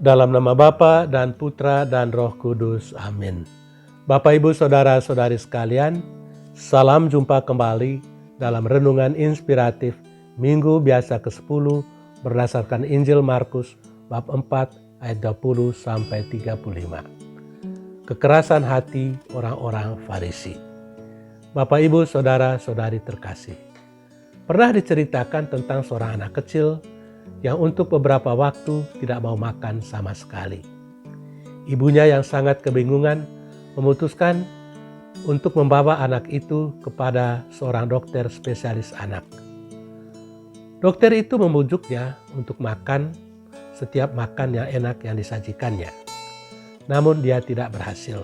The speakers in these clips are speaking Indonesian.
Dalam nama Bapa dan Putra dan Roh Kudus. Amin. Bapak, Ibu, Saudara-saudari sekalian, salam jumpa kembali dalam Renungan Inspiratif Minggu Biasa ke-10 berdasarkan Injil Markus bab 4 ayat 20 sampai 35. Kekerasan hati orang-orang Farisi. Bapak, Ibu, Saudara-saudari terkasih, pernah diceritakan tentang seorang anak kecil yang untuk beberapa waktu tidak mau makan sama sekali. Ibunya yang sangat kebingungan memutuskan untuk membawa anak itu kepada seorang dokter spesialis anak. Dokter itu membujuknya untuk makan setiap makan yang enak yang disajikannya. Namun dia tidak berhasil.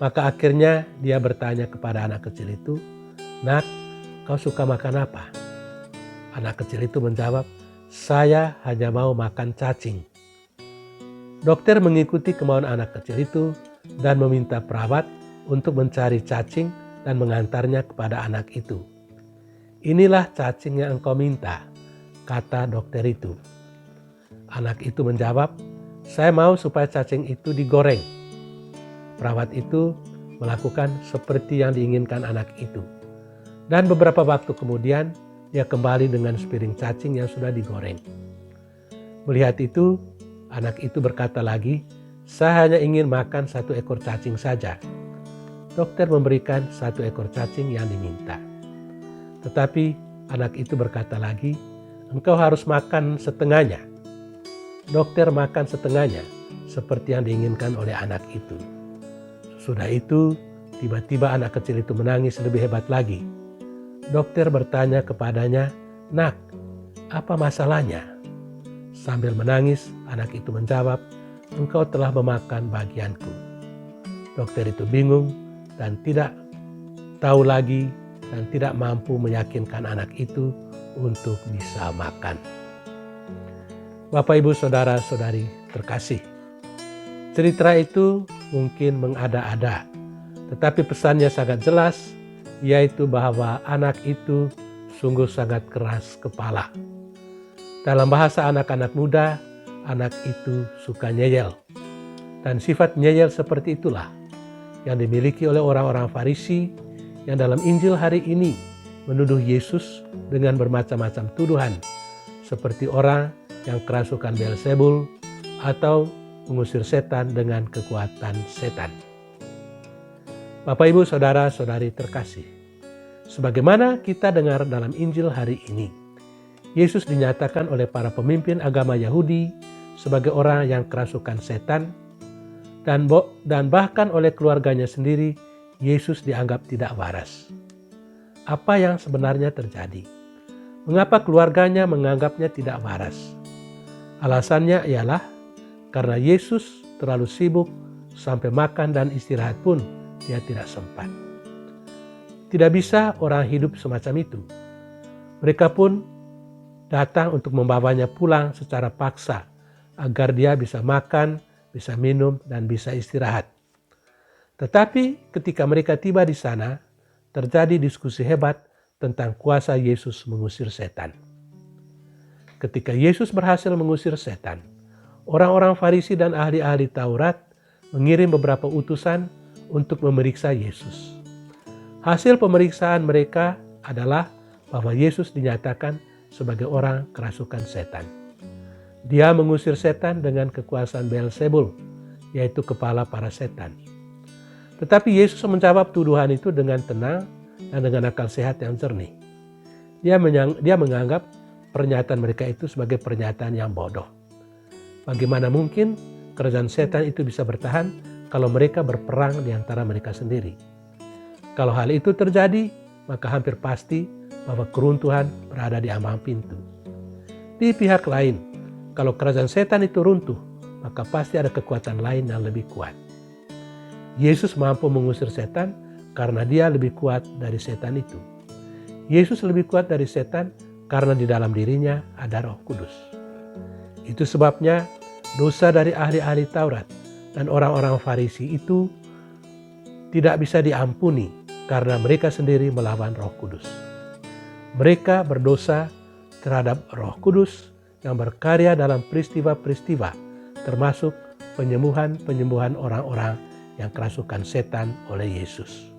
Maka akhirnya dia bertanya kepada anak kecil itu, "Nak, kau suka makan apa?" Anak kecil itu menjawab, "Saya hanya mau makan cacing." Dokter mengikuti kemauan anak kecil itu dan meminta perawat untuk mencari cacing dan mengantarnya kepada anak itu. "Inilah cacing yang engkau minta," kata dokter itu. Anak itu menjawab, "Saya mau supaya cacing itu digoreng." Perawat itu melakukan seperti yang diinginkan anak itu. Dan beberapa waktu kemudian, dia kembali dengan sepiring cacing yang sudah digoreng. Melihat itu, anak itu berkata lagi, "Saya hanya ingin makan 1 ekor cacing saja." Dokter memberikan 1 ekor cacing yang diminta. Tetapi anak itu berkata lagi, "Engkau harus makan setengahnya." Dokter makan setengahnya, seperti yang diinginkan oleh anak itu. Sudah itu, tiba-tiba anak kecil itu menangis lebih hebat lagi. Dokter bertanya kepadanya, "Nak, apa masalahnya?" Sambil menangis, anak itu menjawab, "Engkau telah memakan bagianku." Dokter itu bingung dan tidak tahu lagi dan tidak mampu meyakinkan anak itu untuk bisa makan. Bapak, Ibu, Saudara-saudari terkasih, cerita itu mungkin mengada-ada, tetapi pesannya sangat jelas, yaitu bahwa anak itu sungguh sangat keras kepala. Dalam bahasa anak-anak muda, anak itu suka nyeyel. Dan sifat nyeyel seperti itulah yang dimiliki oleh orang-orang Farisi yang dalam Injil hari ini menuduh Yesus dengan bermacam-macam tuduhan, seperti orang yang kerasukan Beelzebul atau mengusir setan dengan kekuatan setan. Bapak, Ibu, Saudara-saudari terkasih, sebagaimana kita dengar dalam Injil hari ini, Yesus dinyatakan oleh para pemimpin agama Yahudi sebagai orang yang kerasukan setan, dan bahkan oleh keluarganya sendiri, Yesus dianggap tidak waras. Apa yang sebenarnya terjadi? Mengapa keluarganya menganggapnya tidak waras? Alasannya ialah karena Yesus terlalu sibuk sampai makan dan istirahat pun dia tidak sempat. Tidak bisa orang hidup semacam itu. Mereka pun datang untuk membawanya pulang secara paksa agar dia bisa makan, bisa minum, dan bisa istirahat. Tetapi ketika mereka tiba di sana, terjadi diskusi hebat tentang kuasa Yesus mengusir setan. Ketika Yesus berhasil mengusir setan, orang-orang Farisi dan ahli-ahli Taurat mengirim beberapa utusan untuk memeriksa Yesus. Hasil pemeriksaan mereka adalah bahwa Yesus dinyatakan sebagai orang kerasukan setan. Dia mengusir setan dengan kekuasaan Beelzebul, yaitu kepala para setan. Tetapi Yesus menjawab tuduhan itu dengan tenang dan dengan akal sehat yang jernih. Dia menganggap pernyataan mereka itu sebagai pernyataan yang bodoh. Bagaimana mungkin kerajaan setan itu bisa bertahan kalau mereka berperang di antara mereka sendiri? Kalau hal itu terjadi, maka hampir pasti bahwa keruntuhan berada di ambang pintu. Di pihak lain, kalau kerajaan setan itu runtuh, maka pasti ada kekuatan lain yang lebih kuat. Yesus mampu mengusir setan karena dia lebih kuat dari setan itu. Yesus lebih kuat dari setan karena di dalam dirinya ada Roh Kudus. Itu sebabnya dosa dari ahli-ahli Taurat dan orang-orang Farisi itu tidak bisa diampuni karena mereka sendiri melawan Roh Kudus. Mereka berdosa terhadap Roh Kudus yang berkarya dalam peristiwa-peristiwa termasuk penyembuhan orang-orang yang kerasukan setan oleh Yesus.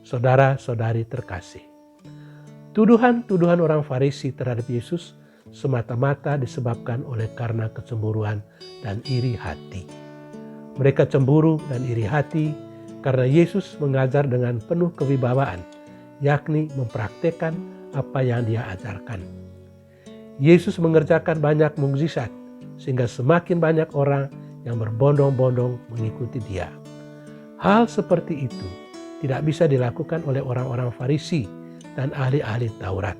Saudara-saudari terkasih, tuduhan-tuduhan orang Farisi terhadap Yesus semata-mata disebabkan oleh karena kecemburuan dan iri hati. Mereka cemburu dan iri hati karena Yesus mengajar dengan penuh kewibawaan, yakni mempraktekkan apa yang dia ajarkan. Yesus mengerjakan banyak mukjizat sehingga semakin banyak orang yang berbondong-bondong mengikuti dia. Hal seperti itu tidak bisa dilakukan oleh orang-orang Farisi dan ahli-ahli Taurat.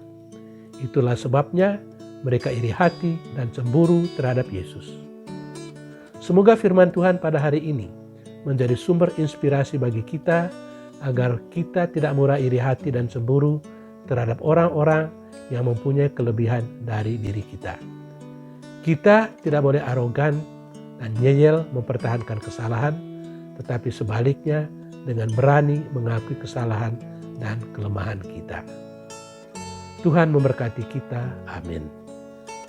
Itulah sebabnya mereka iri hati dan cemburu terhadap Yesus. Semoga firman Tuhan pada hari ini menjadi sumber inspirasi bagi kita agar kita tidak murah iri hati dan cemburu terhadap orang-orang yang mempunyai kelebihan dari diri kita. Kita tidak boleh arogan dan nyeyel mempertahankan kesalahan, tetapi sebaliknya dengan berani mengakui kesalahan dan kelemahan kita. Tuhan memberkati kita. Amin.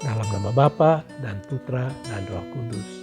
Dalam nama Bapa dan Putra dan Roh Kudus.